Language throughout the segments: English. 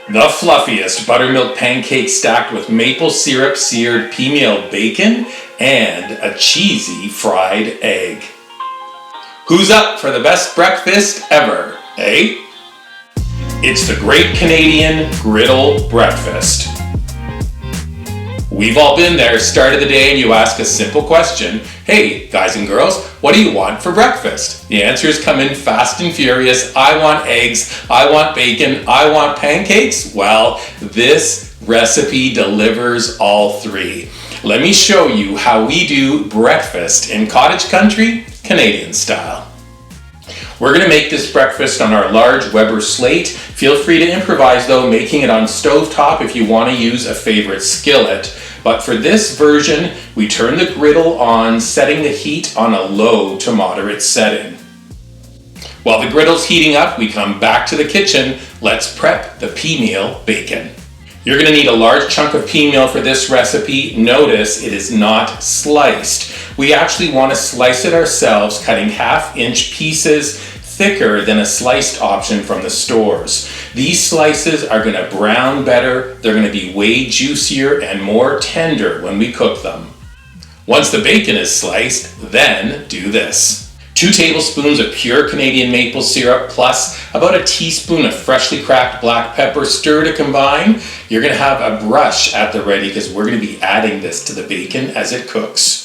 The fluffiest buttermilk pancake stacked with maple syrup seared PEAMEAL bacon and a cheesy fried egg. Who's up for the best breakfast ever, eh? It's the Great Canadian Griddle Breakfast. We've all been there, start of the day, and you ask a simple question. Hey, guys and girls, what do you want for breakfast? The answers come in fast and furious. I want eggs, I want bacon, I want pancakes. Well, this recipe delivers all three. Let me show you how we do breakfast in cottage country, Canadian style. We're going to make this breakfast on our large Weber slate. Feel free to improvise though, making it on stovetop if you want to use a favorite skillet. But for this version, we turn the griddle on, setting the heat on a low to moderate setting. While the griddle's heating up, we come back to the kitchen. Let's prep the PEAMEAL bacon. You're going to need a large chunk of PEAMEAL for this recipe. Notice it is not sliced. We actually want to slice it ourselves, cutting 1/2-inch pieces thicker than a sliced option from the stores. These slices are going to brown better, they're going to be way juicier and more tender when we cook them. Once the bacon is sliced, then do this. 2 tablespoons of pure Canadian maple syrup plus about a teaspoon of freshly cracked black pepper. Stir to combine. You're going to have a brush at the ready because we're going to be adding this to the bacon as it cooks.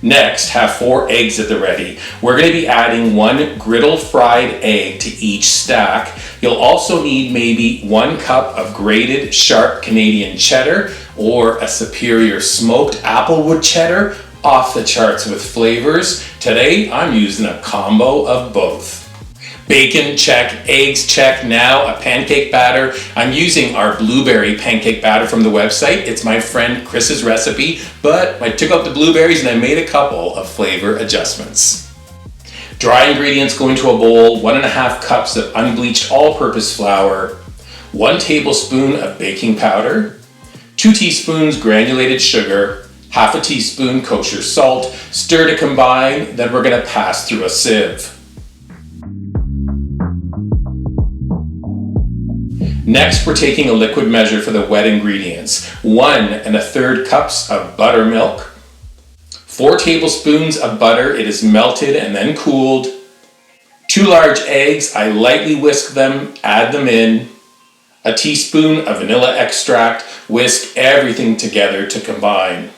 Next, have 4 eggs at the ready. We're going to be adding 1 griddle fried egg to each stack. You'll also need maybe 1 cup of grated sharp Canadian cheddar or a superior smoked applewood cheddar, off the charts with flavors. Today, I'm using a combo of both. Bacon, check. Eggs, check. Now a pancake batter. I'm using our blueberry pancake batter from the website. It's my friend Chris's recipe, but I took out the blueberries and I made a couple of flavor adjustments. Dry ingredients go into a bowl. 1.5 cups of unbleached all-purpose flour, 1 tablespoon of baking powder, 2 teaspoons granulated sugar, 1/2 teaspoon kosher salt. Stir to combine, then we're going to pass through a sieve. Next, we're taking a liquid measure for the wet ingredients. 1 1/3 cups of buttermilk, 4 tablespoons of butter. It is melted and then cooled. 2 large eggs. I lightly whisk them, add them in. A teaspoon of vanilla extract. Whisk everything together to combine.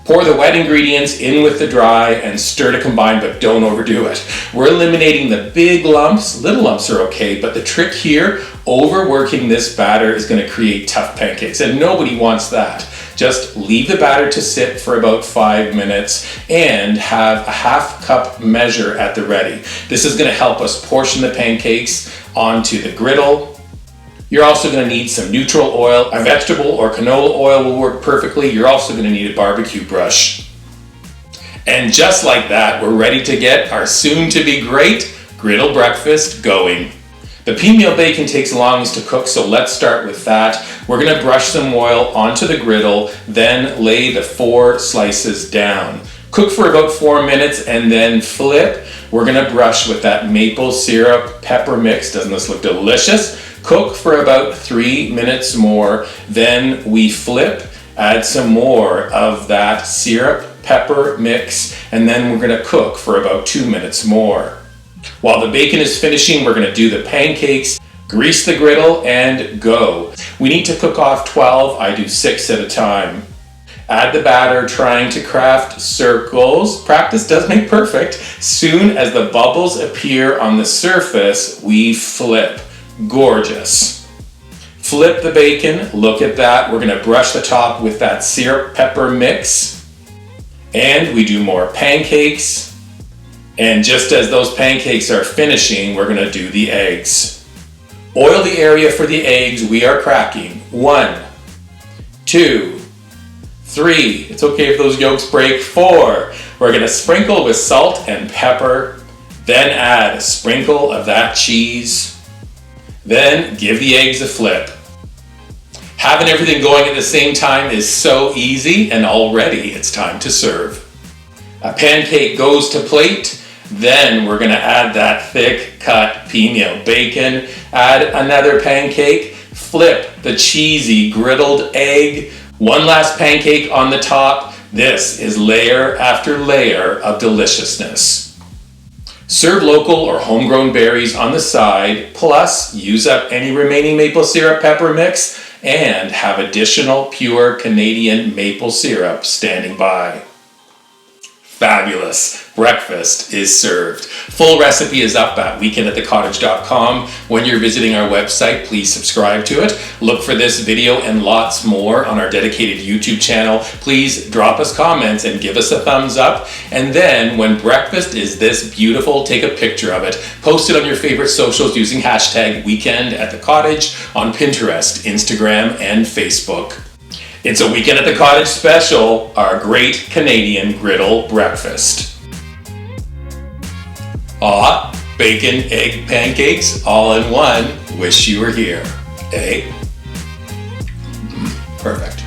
Pour the wet ingredients in with the dry and stir to combine, but don't overdo it. We're eliminating the big lumps. Little lumps are okay, but the trick here, overworking this batter is going to create tough pancakes, and nobody wants that. Just leave the batter to sit for about 5 minutes and have a 1/2 cup measure at the ready. This is going to help us portion the pancakes onto the griddle. You're also going to need some neutral oil. A vegetable or canola oil will work perfectly. You're also going to need a barbecue brush. And just like that, we're ready to get our soon-to-be great griddle breakfast going. The PEAMEAL bacon takes longest to cook, so let's start with that. We're going to brush some oil onto the griddle, then lay the 4 slices down. Cook for about 4 minutes and then flip. We're going to brush with that maple syrup pepper mix. Doesn't this look delicious? Cook for about 3 minutes more, then we flip, add some more of that syrup pepper mix, and then we're going to cook for about 2 minutes more. While the bacon is finishing, we're going to do the pancakes. Grease the griddle and go. We need to cook off 12, I do 6 at a time. Add the batter, trying to craft circles. Practice does make perfect. Soon as the bubbles appear on the surface, we flip. Gorgeous. Flip the bacon, look at that. We're going to brush the top with that syrup pepper mix. And we do more pancakes. And just as those pancakes are finishing, we're going to do the eggs. Oil the area for the eggs. We are cracking. 1, 2, 3. It's okay if those yolks break. 4. We're going to sprinkle with salt and pepper. Then add a sprinkle of that cheese. Then give the eggs a flip. Having everything going at the same time is so easy, and already it's time to serve. A pancake goes to plate. Then we're gonna add that thick cut PEAMEAL bacon, add another pancake, flip the cheesy griddled egg, one last pancake on the top. This is layer after layer of deliciousness. Serve local or homegrown berries on the side, plus use up any remaining maple syrup pepper mix and have additional pure Canadian maple syrup standing by. Fabulous breakfast is served. Full recipe is up at weekendatthecottage.com. When you're visiting our website, please subscribe to it. Look for this video and lots more on our dedicated YouTube channel. Please drop us comments and give us a thumbs up. And then when breakfast is this beautiful, take a picture of it. Post it on your favorite socials using hashtag weekendatthecottage on Pinterest, Instagram, and Facebook. It's a Weekend at the Cottage special, our Great Canadian Griddle Breakfast. Bacon, egg, pancakes, all in one. Wish you were here. Eh? Perfect.